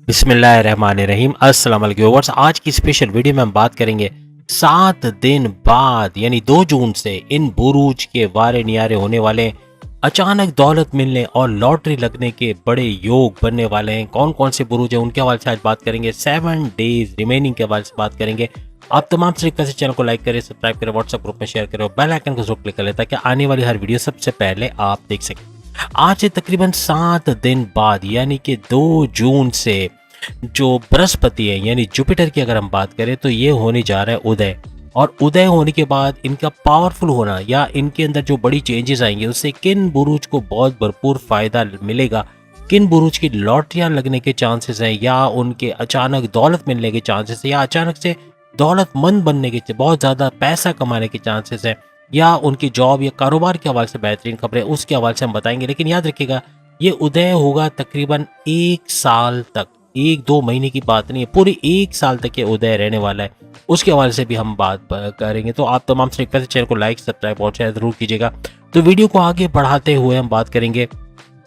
बिस्मिल्लाहिर्रहमानिर्रहीम। अस्सलाम वालेकुम व्यूअर्स। आज की स्पेशल वीडियो में हम बात करेंगे 7 दिन बाद यानी 2 जून से इन बुरूज के वारे नियारे होने वाले, अचानक दौलत मिलने और लॉटरी लगने के बड़े योग बनने वाले हैं। कौन कौन से बुरूज हैं उनके हवाले से आज बात करेंगे। 7 डेज रिमेनिंग के हवाले से बात करेंगे। आप तमाम से रिक्वेस्ट है, चैनल को लाइक करें, सब्सक्राइब करें, व्हाट्सएप ग्रुप में शेयर करें और बेल आइकन को जरूर क्लिक करें ताकि आने वाली हर वीडियो सबसे पहले आप देख सकें। आज से तकरीबन 7 दिन बाद यानी कि 2 जून से जो बृहस्पति है यानी जुपिटर की अगर हम बात करें तो ये होने जा रहा है उदय। और उदय होने के बाद इनका पावरफुल होना या इनके अंदर जो बड़ी चेंजेस आएंगे उससे किन बुरूज को बहुत भरपूर फायदा मिलेगा, किन बुरूज की लॉटरियां लगने के चांसेस हैं या उनके अचानक दौलत मिलने के चांसेस है या अचानक से दौलतमंद बनने के, बहुत ज़्यादा पैसा कमाने के चांसेस है या उनकी जॉब या कारोबार के हवाले से बेहतरीन खबरें उसके हवाले से हम बताएंगे। लेकिन याद रखिएगा ये उदय होगा तकरीबन 1 साल तक, 1-2 महीने की बात नहीं है, पूरे 1 साल तक ये उदय रहने वाला है। उसके हवाले से भी हम बात करेंगे। तो आप तमाम से रिक्वेस्ट है, चैनल को लाइक, सब्सक्राइब और शेयर जरूर कीजिएगा। तो वीडियो को आगे बढ़ाते हुए हम बात करेंगे।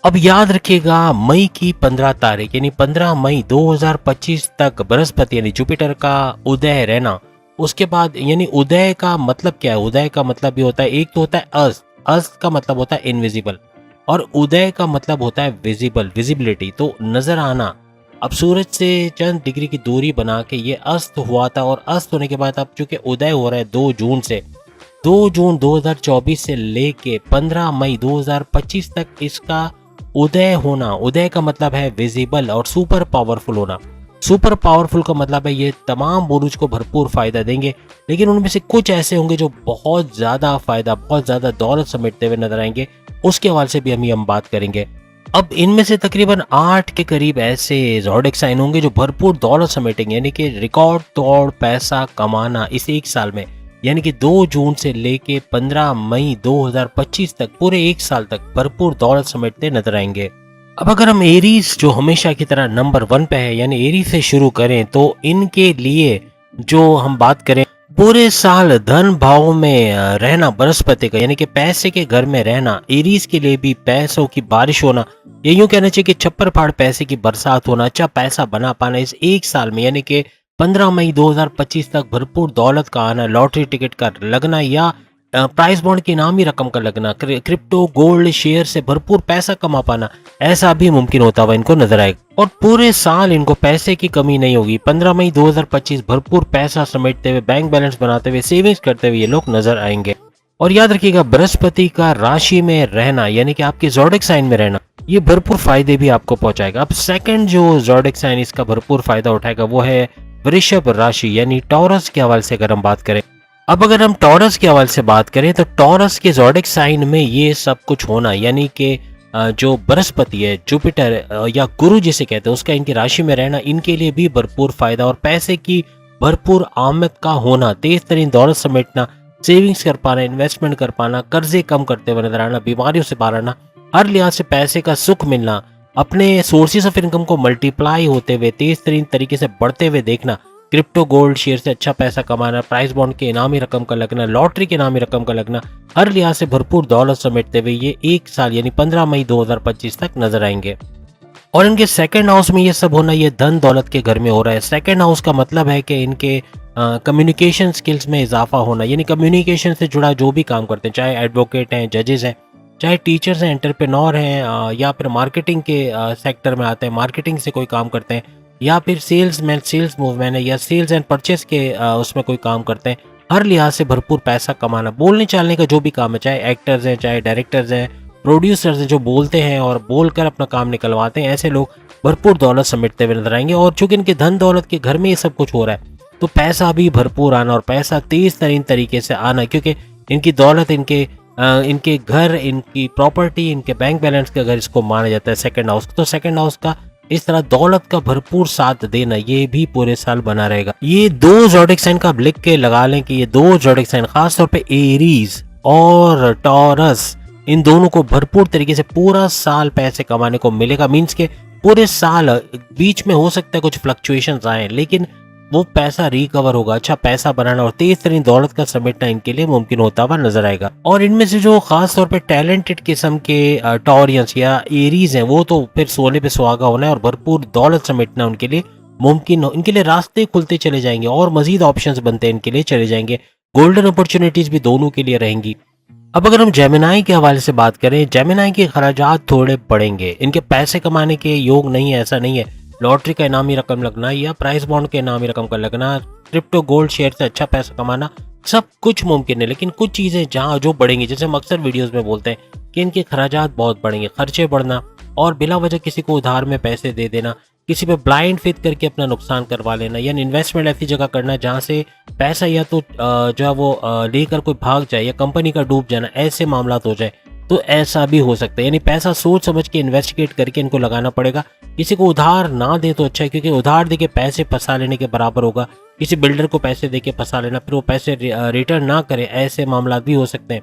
अब याद रखिएगा मई की 15 तारीख यानी 15 मई 2025 तक बृहस्पति यानी जुपिटर का उदय रहना। उसके बाद यानी उदय का मतलब क्या है? उदय का मतलब भी होता है, एक तो होता है अस्त, अस्त का मतलब होता है इनविजिबल और उदय का मतलब होता है विजिबल, विजिबिलिटी, तो नजर आना। अब सूरज से चंद डिग्री की दूरी बना के ये अस्त हुआ था और अस्त होने के बाद अब चूंकि उदय हो रहा है 2 जून से, 2 जून 2024 से लेके 15 मई 2025 तक इसका उदय होना। उदय का मतलब है विजिबल और सुपर पावरफुल होना। सुपर पावरफुल का मतलब है ये तमाम बुरुज को भरपूर फायदा देंगे, लेकिन उनमें से कुछ ऐसे होंगे जो बहुत ज्यादा फायदा, बहुत ज्यादा दौलत समेटते हुए नजर आएंगे। उसके हवाले से भी हम बात करेंगे। अब इनमें से तकरीबन 8 के करीब ऐसे ज़ोडिएक साइन होंगे जो भरपूर दौलत समेटेंगे, यानी कि रिकॉर्ड तोड़ पैसा कमाना इस 1 साल में, यानी कि 2 जून से लेके 15 मई 2025 तक पूरे 1 साल तक भरपूर दौलत समेटते नजर आएंगे। अब अगर हम एरीज जो हमेशा की तरह नंबर 1 पे है यानी एरीज से शुरू करें तो इनके लिए जो हम बात करें पूरे साल धन भाव में रहना बृहस्पति का, यानी कि पैसे के घर में रहना, एरीज के लिए भी पैसों की बारिश होना, ये यूं कहना चाहिए कि छप्पर फाड़ पैसे की बरसात होना, अच्छा पैसा बना पाना इस 1 साल में, यानी कि 15 मई 2025 तक भरपूर दौलत का आना, लॉटरी टिकट का लगना या प्राइस बॉन्ड की इनामी रकम का लगना, क्रिप्टो गोल्ड शेयर से भरपूर पैसा कमा पाना, ऐसा भी मुमकिन होता हुआ इनको नजर आएगा। और पूरे साल इनको पैसे की कमी नहीं होगी। 15 मई 2025 भरपूर पैसा समेटते हुए, बैंक बैलेंस बनाते हुए, सेविंग्स करते हुए ये लोग नजर आएंगे। और याद रखिएगा बृहस्पति का राशि में रहना यानी कि आपके ज़ोडिएक साइन में रहना ये भरपूर फायदे भी आपको पहुंचाएगा। अब सेकंड जो ज़ोडिएक साइन इसका भरपूर फायदा उठाएगा वो है वृषभ राशि यानी टॉरस के हवाले से अगर हम बात करें। अब अगर हम टॉरस के हवाले से बात करें तो टॉरस के ज़ोडिएक साइन में ये सब कुछ होना यानी कि जो बृहस्पति है, जुपिटर या गुरु जिसे कहते हैं, उसका इनकी राशि में रहना इनके लिए भी भरपूर फायदा और पैसे की भरपूर आमद का होना, तेज तरीन दौलत समेटना, सेविंग्स कर पाना, इन्वेस्टमेंट कर पाना, कर्जे कम करते हुए नजर आना, बीमारियों से बाहर आना, हर लिहाज से पैसे का सुख मिलना, अपने सोर्सेज ऑफ इनकम को मल्टीप्लाई होते हुए तेज तरीन तरीके से बढ़ते हुए देखना, क्रिप्टो गोल्ड शेयर से अच्छा पैसा कमाना, प्राइस बॉन्ड के इनामी रकम का लगना, लॉटरी के इनामी रकम का लगना, हर लिहाज से भरपूर दौलत समेटते हुए ये 1 साल यानी 15 मई 2025 तक नजर आएंगे। और इनके सेकंड हाउस में ये सब होना ये धन दौलत के घर में हो रहा है। सेकंड हाउस का मतलब है कि इनके कम्युनिकेशन स्किल्स में इजाफा होना, यानी कम्युनिकेशन से जुड़ा जो भी काम करते हैं, चाहे एडवोकेट हैं, जजेस हैं, चाहे टीचर्स हैं, एंटरप्रेन्योर हैं या फिर मार्केटिंग के सेक्टर में आते हैं, मार्केटिंग से कोई काम करते हैं या फिर सेल्समैन, सेल्स मूवमैन है या सेल्स एंड परचेस के उसमें कोई काम करते हैं, हर लिहाज से भरपूर पैसा कमाना, बोलने चालने का जो भी काम है, चाहे एक्टर्स हैं, चाहे डायरेक्टर्स हैं, प्रोड्यूसर्स हैं जो बोलते हैं और बोलकर अपना काम निकलवाते हैं, ऐसे लोग भरपूर दौलत समेटते हुए नजर आएंगे। और चूंकि इनके धन दौलत के घर में ये सब कुछ हो रहा है तो पैसा भी भरपूर आना और पैसा तेज तरीन तरीके से आना, क्योंकि इनकी दौलत, इनके घर, इनकी प्रॉपर्टी, इनके बैंक बैलेंस का घर इसको माना जाता है सेकंड हाउस। तो सेकंड हाउस का इस तरह दौलत का भरपूर साथ देना ये भी पूरे साल बना रहेगा। ये 2 ज़ोडिएक साइन का आप लिख के लगा लें कि ये 2 ज़ोडिएक साइन खासतौर पे एरीज और टॉरस, इन दोनों को भरपूर तरीके से पूरा साल पैसे कमाने को मिलेगा। मीन्स के पूरे साल बीच में हो सकता है कुछ फ्लक्चुएशंस आए, लेकिन वो पैसा रिकवर होगा, अच्छा पैसा बनाना और तेज तरीन दौलत का समेटना इनके लिए मुमकिन होता हुआ नजर आएगा। और इनमें से जो खास तौर पे टैलेंटेड किस्म के टॉरियंस या एरीज हैं, वो तो फिर सोने पे सुहागा होना है और भरपूर दौलत समेटना उनके लिए मुमकिन हो, इनके लिए रास्ते खुलते चले जाएंगे और मजीद ऑप्शंस बनते हैं इनके लिए चले जाएंगे। गोल्डन अपॉर्चुनिटीज भी दोनों के लिए रहेंगी। अब अगर हम जेमिनाई के हवाले से बात करें, जेमिनाई के खर्चात थोड़े बढ़ेंगे, इनके पैसे कमाने के योग नहीं है, ऐसा नहीं है। लॉटरी का इनामी रकम लगना या प्राइस बॉन्ड के इनामी रकम का लगना, क्रिप्टो गोल्ड शेयर से अच्छा पैसा कमाना, सब कुछ मुमकिन है। लेकिन कुछ चीजें जहाँ जो बढ़ेंगी, जैसे हम अक्सर वीडियोस में बोलते हैं कि इनके खर्चात बहुत बढ़ेंगे, खर्चे बढ़ना और बिला वजह किसी को उधार में पैसे दे देना, किसी पे ब्लाइंड फेथ करके अपना नुकसान करवा लेना, यानी इन्वेस्टमेंट ऐसी जगह करना जहाँ से पैसा या तो जो है वो लेकर कोई भाग जाए या कंपनी का डूब जाना, ऐसे मामला हो जाए तो ऐसा भी हो सकता है। यानी पैसा सोच समझ के इन्वेस्टिगेट करके इनको लगाना पड़ेगा। किसी को उधार ना दे तो अच्छा है, क्योंकि उधार देके पैसे फंसा लेने के बराबर होगा। किसी बिल्डर को पैसे देके फंसा लेना, फिर वो पैसे रिटर्न ना करे, ऐसे मामला भी हो सकते हैं।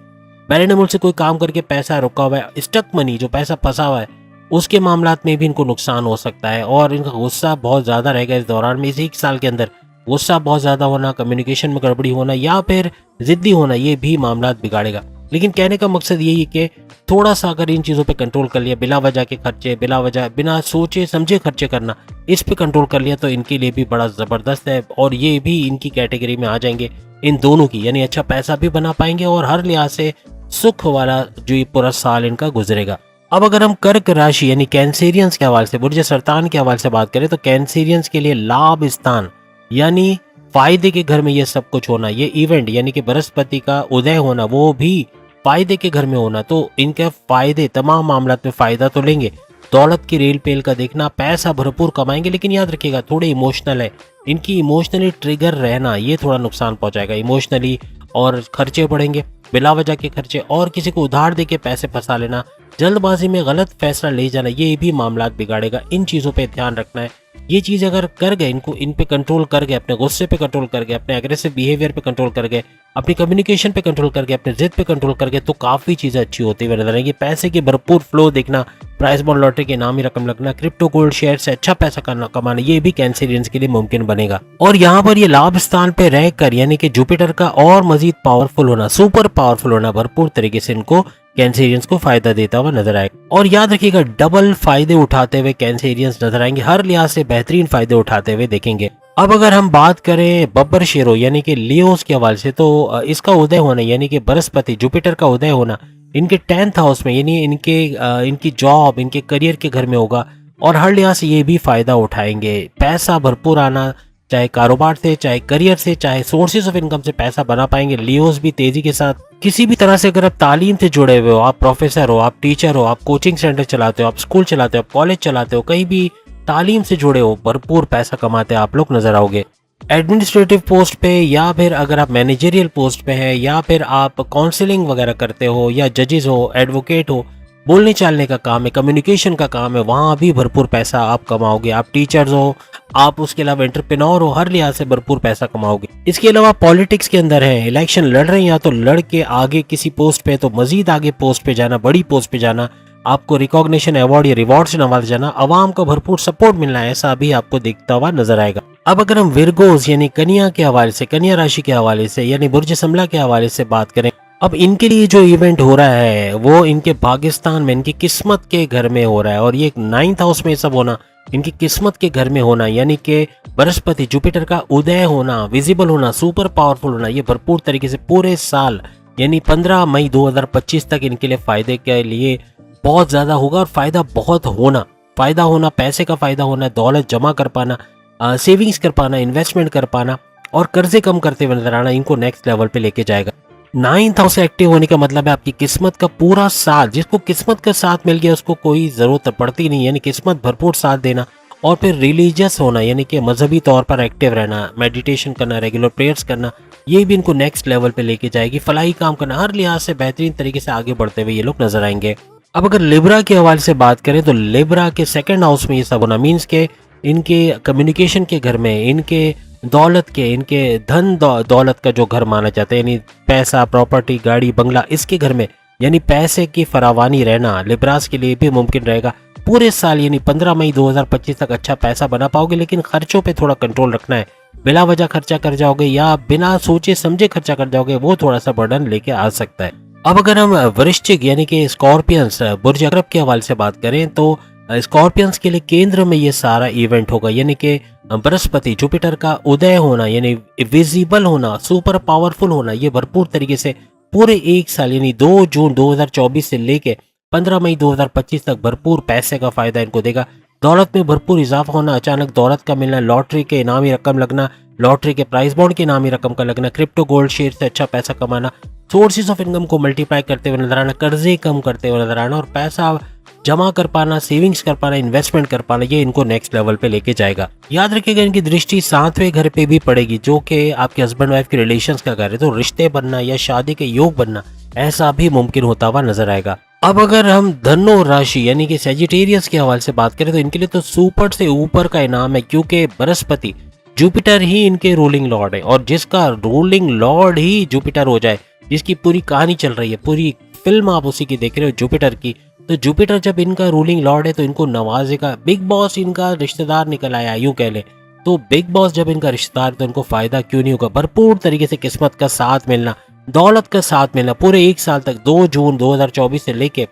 बैरन मुल्क से कोई काम करके पैसा रुका हुआ है, स्टक मनी जो पैसा फंसा हुआ है, उसके मामलात में भी इनको नुकसान हो सकता है और इनका गुस्सा बहुत ज़्यादा रहेगा इस दौरान में। इस एक साल के अंदर गुस्सा बहुत ज़्यादा होना, कम्युनिकेशन में गड़बड़ी होना या फिर ज़िद्दी होना, ये भी मामलात बिगाड़ेगा। लेकिन कहने का मकसद यही है कि थोड़ा सा अगर इन चीज़ों पे कंट्रोल कर लिया, बिला वजह के खर्चे, बिला वजह बिना सोचे समझे खर्चे करना, इस पे कंट्रोल कर लिया तो इनके लिए भी बड़ा ज़बरदस्त है और ये भी इनकी कैटेगरी में आ जाएंगे इन दोनों की। यानी अच्छा पैसा भी बना पाएंगे और हर लिहाज से सुख वाला जो ये पूरा साल इनका गुजरेगा। अब अगर हम कर्क राशि यानी कैंसेरियंस के हवाले से, बुर्ज सरतान के हवाले से बात करें तो कैंसेरियंस के लिए लाभ स्थान यानी फायदे के घर में ये सब कुछ होना, ये इवेंट यानी कि बृहस्पति का उदय होना, वो भी फायदे के घर में होना, तो इनके फायदे तमाम मामलात में फायदा तो लेंगे। दौलत की रेल पेल का देखना, पैसा भरपूर कमाएंगे, लेकिन याद रखिएगा थोड़े इमोशनल है, इनकी इमोशनली ट्रिगर रहना ये थोड़ा नुकसान पहुंचाएगा इमोशनली, और खर्चे बढ़ेंगे, बिला वजह के खर्चे और किसी को उधार दे के पैसे फंसा लेना, जल्दबाजी में गलत फैसला ले जाना, ये भी मामलात बिगाड़ेगा। इन चीज़ों पे ध्यान रखना है। ये चीज़ अगर कर गए, इनको इन पे कंट्रोल कर गए, अपने गुस्से पे कंट्रोल कर गए, अपने एग्रेसिव बिहेवियर पे कंट्रोल कर गए, अपनी कम्युनिकेशन पे कंट्रोल कर गए, अपने जिद पे कंट्रोल कर गए, तो काफ़ी चीज़ें अच्छी होती हुई नजर आएंगी। पैसे की भरपूर फ्लो देखना, प्राइस बॉन्ड लॉटरी के इनामी रकम लगना, क्रिप्टो गोल्ड शेयर से अच्छा पैसा कमाना, ये भी कैंसेरियंस के लिए मुमकिन बनेगा। और यहाँ पर ये लाभ स्थान पे रहकर यानी कि जुपिटर का और मजीद पावरफुल होना, सुपर पावरफुल होना, भरपूर तरीके से इनको कैंसेरियंस को फायदा देता हुआ नजर आएगा। और याद रखिएगा डबल फायदे उठाते हुए कैंसेरियंस नजर आएंगे, हर लिहाज से बेहतरीन फायदे उठाते हुए देखेंगे। अब अगर हम बात करें बब्बर शेरो यानी कि लियोस के हवाले से, तो इसका उदय होना यानी कि बृहस्पति जुपिटर का उदय होना इनके 10th हाउस में, यानी इनकी जॉब, इनके करियर के घर में होगा और हर लिहाज से ये भी फायदा उठाएंगे। पैसा भरपूर आना, चाहे कारोबार से, चाहे करियर से, चाहे सोर्सेज ऑफ इनकम से पैसा बना पाएंगे। लियोस भी तेजी के साथ किसी भी तरह से अगर आप तालीम से जुड़े हुए हो, आप प्रोफेसर हो, आप टीचर हो, आप कोचिंग सेंटर चलाते हो, आप स्कूल चलाते हो, आप कॉलेज चलाते हो, कहीं भी तालीम से जुड़े हो, भरपूर पैसा कमाते आप लोग नजर आओगे। एडमिनिस्ट्रेटिव पोस्ट पे या फिर अगर आप मैनेजरियल पोस्ट पे है या फिर आप काउंसलिंग वगैरह करते हो या जजेस हो, एडवोकेट हो, बोलने चालने का काम है, कम्युनिकेशन का काम है, वहाँ भी भरपूर पैसा आप कमाओगे। आप टीचर्स हो, आप उसके अलावा एंटरप्रेन्योर हो, हर लिहाज से भरपूर पैसा कमाओगे। इसके अलावा पॉलिटिक्स के अंदर है, इलेक्शन लड़ रहे हैं या तो लड़ के आगे किसी पोस्ट पे, तो मजीद आगे पोस्ट पे जाना, बड़ी पोस्ट पे जाना, आपको रिकॉग्निशन, अवार्ड या रिवॉर्ड से नवाजा जाना, अवाम का भरपूर सपोर्ट मिलना है, ऐसा भी आपको दिखता हुआ नजर आएगा। अब अगर हम विरगोस यानी कन्या के हवाले से, कन्या राशि के हवाले से यानी बुर्ज समला के हवाले से बात करें, अब इनके लिए जो इवेंट हो रहा है वो इनके पाकिस्तान में, इनकी किस्मत के घर में हो रहा है और ये 9th हाउस में सब होना, इनकी किस्मत के घर में होना, यानी कि बृहस्पति जुपिटर का उदय होना, विजिबल होना, सुपर पावरफुल होना, ये भरपूर तरीके से पूरे साल यानी 15 मई 2025 तक इनके लिए फायदे के लिए बहुत ज्यादा होगा। और फायदा होना, पैसे का फायदा होना, दौलत जमा कर पाना, सेविंग्स कर पाना, इन्वेस्टमेंट कर पाना और कर्जे कम करते हुए नजर आना, इनको नेक्स्ट लेवल पे लेके जाएगा। 9th हाउस एक्टिव होने का मतलब है आपकी किस्मत का पूरा साथ, जिसको किस्मत का साथ मिल गया उसको कोई जरूरत पड़ती नहीं, यानी किस्मत भरपूर साथ देना। और फिर रिलीजियस होना यानी कि मजहबी तौर पर एक्टिव रहना, मेडिटेशन करना, रेगुलर प्रेयर्स करना, ये भी इनको नेक्स्ट लेवल पे लेके जाएगी। फलाही काम करना, हर लिहाज से बेहतरीन तरीके से आगे बढ़ते हुए ये लोग नजर आएंगे। अब अगर लिब्रा के हवाले से बात करें तो लिब्रा के 2nd हाउस में ये सब होना मीन्स के इनके कम्युनिकेशन के घर में, इनके दौलत के, इनके धन दौलत का जो घर माना जाता है, यानी पैसा, प्रॉपर्टी, गाड़ी, बंगला, इसके घर में यानी पैसे की फरावानी रहना लिब्रास के लिए भी मुमकिन रहेगा। पूरे साल यानी 15 मई 2025 तक अच्छा पैसा बना पाओगे, लेकिन खर्चों पे थोड़ा कंट्रोल रखना है। बिला वजह खर्चा कर जाओगे या बिना सोचे समझे खर्चा कर जाओगे, वो थोड़ा सा बर्डन लेके आ सकता है। अब अगर हम वृश्चिक यानी कि स्कॉर्पियंस बुर्ज अकरब के हवाले से बात करें तो स्कॉर्पियंस के लिए केंद्र में ये सारा इवेंट होगा, यानी कि बृहस्पति जुपिटर का उदय होना यानी विजिबल होना, सुपर पावरफुल होना, ये भरपूर तरीके से पूरे एक साल यानी 2 जून 2024 से लेके 15 मई 2025 तक भरपूर पैसे का फायदा इनको देगा। दौलत में भरपूर इजाफा होना, अचानक दौलत का मिलना, लॉटरी के इनामी रकम लगना, लॉटरी के प्राइस बॉन्ड के इनामी रकम का लगना, क्रिप्टो गोल्ड शेयर से अच्छा पैसा कमाना, सोर्सेज ऑफ इनकम को मल्टीप्लाई करते हुए नजर आना, कर्जे कम करते हुए नजर आना और पैसा जमा कर पाना, सेविंग्स कर पाना, इन्वेस्टमेंट कर पाना, ये इनको नेक्स्ट लेवल पे लेके जाएगा। याद रखिएगा इनकी दृष्टि 7वें घर पे भी पड़ेगी जो कि आपके हस्बैंड वाइफ के रिलेशंस का घर है, तो रिश्ते बनना या शादी के योग बनना ऐसा भी मुमकिन होता हुआ नजर आएगा। अब अगर हम धनु राशि यानी कि सेजिटेरियस के हवाले से बात करें तो इनके लिए तो सुपर से ऊपर का इनाम है, क्योंकि बृहस्पति जुपिटर ही इनके रूलिंग लॉर्ड है और जिसका रूलिंग लॉर्ड ही जुपिटर हो जाए, जिसकी पूरी कहानी चल रही है, पूरी फिल्म आप उसी की देख रहे हो जुपिटर की, तो जुपिटर जब इनका रूलिंग लॉर्ड है तो इनको नवाजेगा। बिग बॉस इनका रिश्तेदार निकल आया यूं कह ले, तो बिग बॉस जब इनका रिश्तेदार तो इनको फायदा क्यों नहीं होगा। भरपूर तरीके से किस्मत का साथ मिलना, दौलत का साथ मिलना पूरे एक साल तक 2 जून 2024 से लेके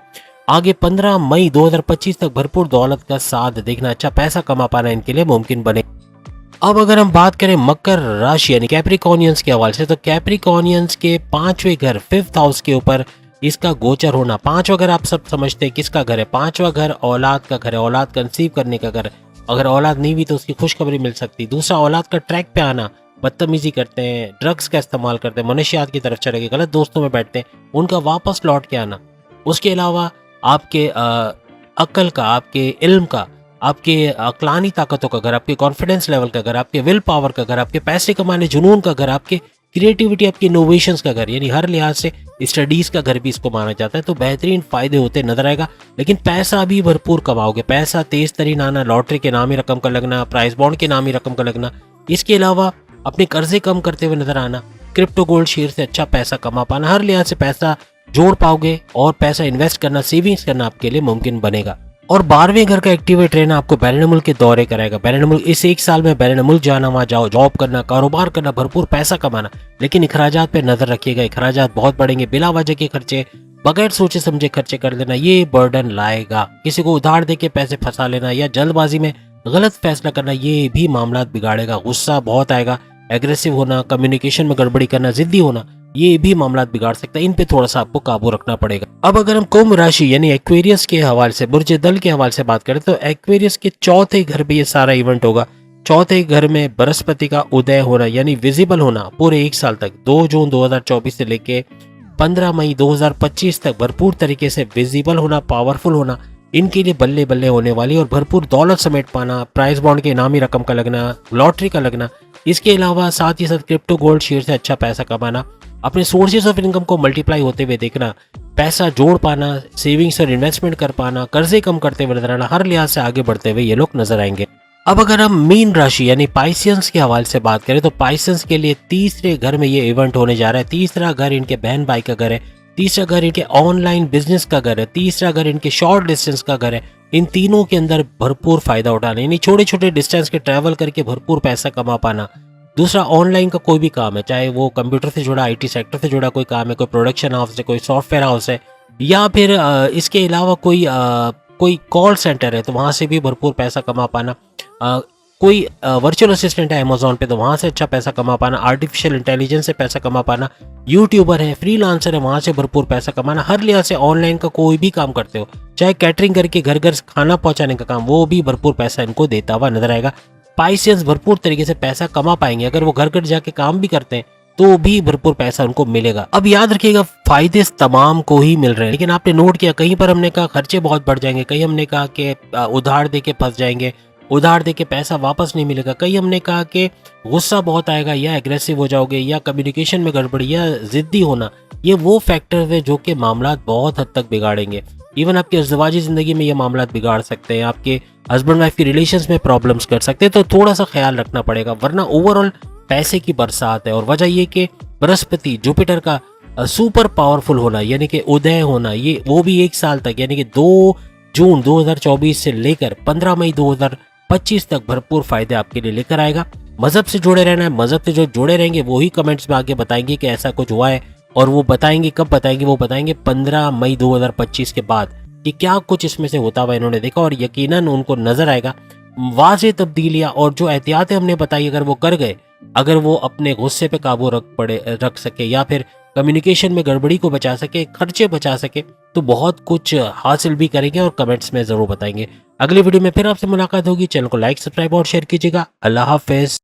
आगे 15 मई 2025 तक भरपूर दौलत का साथ देखना, अच्छा पैसा कमा पाना इनके लिए मुमकिन बने। अब अगर हम बात करें मकर राशि यानी कैप्रिकॉर्नियंस के हवाले से, तो कैप्रिकॉर्नियंस के 5वें घर 5th हाउस के ऊपर इसका गोचर होना। 5वां घर आप सब समझते हैं किसका घर है, 5वां घर औलाद का घर है, औलाद कंसीव करने का घर। अगर औलाद नहीं हुई तो उसकी खुशखबरी मिल सकती। दूसरा, औलाद का ट्रैक पे आना, बदतमीजी करते हैं, ड्रग्स का इस्तेमाल करते हैं, मनशियात की तरफ चले गए, गलत दोस्तों में बैठते हैं, उनका वापस लौट के आना। उसके अलावा आपके अक्ल का, आपके इल्म का, आपके अक्लानी ताकतों का घर, आपके कॉन्फिडेंस लेवल का घर, आपके विल पावर का घर, आपके पैसे कमाने जुनून का घर, आपके क्रिएटिविटी, आपके इनोवेशंस का घर, यानी हर लिहाज से स्टडीज का घर भी इसको माना जाता है। तो बेहतरीन फायदे होते नजर आएगा, लेकिन पैसा भी भरपूर कमाओगे। पैसा तेज तरीन आना, लॉटरी के नामी रकम का लगना, प्राइस बॉन्ड के नामी रकम का लगना, इसके अलावा अपने कर्जे कम करते हुए नजर आना, क्रिप्टो गोल्ड शेयर से अच्छा पैसा कमा पाना, हर लिहाज से पैसा जोड़ पाओगे और पैसा इन्वेस्ट करना, सेविंग्स करना आपके लिए मुमकिन बनेगा। और 12वें घर का एक्टिवेट रहना आपको बैरून मुल्क के दौरे कराएगा। बैरून मुल्क इस एक साल में बैरून मुल्क जाना, वहाँ जाओ, जॉब करना, कारोबार करना, भरपूर पैसा कमाना, लेकिन अखराजात पे नजर रखिएगा। अखराजात बहुत बढ़ेंगे, बिला वजह के खर्चे, बगैर सोचे समझे खर्चे कर लेना, ये बर्डन लाएगा। किसी को उधार दे के पैसे फंसा लेना या जल्दबाजी में गलत फैसला करना, ये भी मामला बिगाड़ेगा। गुस्सा बहुत आएगा, एग्रेसिव होना, कम्युनिकेशन में गड़बड़ी करना, जिद्दी होना, ये भी मामला बिगाड़ सकता है। इन पे थोड़ा सा आपको काबू रखना पड़ेगा। अब अगर हम कुंभ राशि यानी एक्वेरियस के हवाले से, बुर्ज दल के हवाले से बात करें तो एक्वेरियस के 4थे घर पे ये सारा इवेंट होगा। 4थे घर में बृहस्पति का उदय होना यानी विजिबल होना पूरे एक साल तक 2 जून 2024 से लेके 15 मई 2025 तक भरपूर तरीके से विजिबल होना, पावरफुल होना, इनके लिए बल्ले बल्ले होने वाली और भरपूर दौलत समेट पाना, प्राइस बॉन्ड के इनामी रकम का लगना, लॉटरी का लगना, इसके अलावा साथ ही साथ क्रिप्टो गोल्ड शेयर से अच्छा पैसा कमाना, अपने सोर्सेज ऑफ इनकम को मल्टीप्लाई होते हुए देखना, पैसा जोड़ पाना, सेविंग्स और इन्वेस्टमेंट कर पाना, कर्जे कम करते हुए नजर आना, हर लिहाज से आगे बढ़ते हुए ये लोग नजर आएंगे। अब अगर हम मीन राशि यानी पाइसियंस के हवाले से बात करें तो पाइसियंस के लिए 3रे घर में ये इवेंट होने जा रहा है। 3रा घर इनके बहन भाई का घर है, 3रा घर इनके ऑनलाइन बिजनेस का घर है, 3रा घर इनके शॉर्ट डिस्टेंस का घर है। इन तीनों के अंदर भरपूर फायदा उठाना, यानी छोटे छोटे डिस्टेंस के ट्रैवल करके भरपूर पैसा कमा पाना। दूसरा, ऑनलाइन का कोई भी काम है, चाहे वो कंप्यूटर से जुड़ा, IT सेक्टर से जुड़ा कोई काम है, कोई प्रोडक्शन हाउस है, कोई सॉफ्टवेयर हाउस है, या फिर इसके अलावा कोई कॉल सेंटर है तो वहाँ से भी भरपूर पैसा कमा पाना। कोई वर्चुअल असिस्टेंट है अमेजोन पे तो वहाँ से अच्छा पैसा कमा पाना। आर्टिफिशियल इंटेलिजेंस से पैसा कमा पाना। यूट्यूबर है, फ्रीलांसर है, वहाँ से भरपूर पैसा कमाना। हर लिहाज से ऑनलाइन का कोई भी काम करते हो, चाहे कैटरिंग करके घर घर खाना पहुँचाने का काम, वो भी भरपूर पैसा इनको देता हुआ नजर आएगा। पाइसियंस भरपूर तरीके से पैसा कमा पाएंगे। अगर वो घर घर जाके काम भी करते हैं तो भी भरपूर पैसा उनको मिलेगा। अब याद रखिएगा, फायदे तमाम को ही मिल रहे हैं, लेकिन आपने नोट किया कहीं पर हमने कहा खर्चे बहुत बढ़ जाएंगे, कहीं हमने कहा कि उधार दे के फंस जाएंगे, उधार दे के पैसा वापस नहीं मिलेगा, कहीं हमने कहा कि गुस्सा बहुत आएगा या एग्रेसिव हो जाओगे या कम्युनिकेशन में गड़बड़ी या जिद्दी होना। ये वो फैक्टर है जो कि मामला बहुत हद तक बिगाड़ेंगे। इवन आपकी अज़वाजी जिंदगी में ये मामला बिगाड़ सकते हैं, आपके हस्बैंड वाइफ की रिलेशंस में प्रॉब्लम्स कर सकते हैं, तो थोड़ा सा ख्याल रखना पड़ेगा, वरना ओवरऑल पैसे की बरसात है। और वजह ये कि बृहस्पति जुपिटर का सुपर पावरफुल होना यानी कि उदय होना, ये वो भी एक साल तक यानी कि 2 जून 2024 से लेकर 15 मई 2025 तक भरपूर फायदे आपके लिए लेकर आएगा। मजहब से जुड़े रहना है, मजहब से जो जुड़े रहेंगे वो ही कमेंट्स में आके बताएंगे कि ऐसा कुछ हुआ है। और वो बताएंगे कब बताएंगे, वो बताएंगे 15 मई 2025 के बाद कि क्या कुछ इसमें से होता हुआ इन्होंने देखा। और यकीनन उनको नजर आएगा वाज़ेह तब्दीलियां, और जो एहतियातें हमने बताई अगर वो कर गए, अगर वो अपने गुस्से पे काबू रख सके, या फिर कम्युनिकेशन में गड़बड़ी को बचा सके, खर्चे बचा सके, तो बहुत कुछ हासिल भी करेंगे और कमेंट्स में ज़रूर बताएंगे। अगली वीडियो में फिर आपसे मुलाकात होगी। चैनल को लाइक, सब्सक्राइब और शेयर कीजिएगा। अल्लाह हाफिज।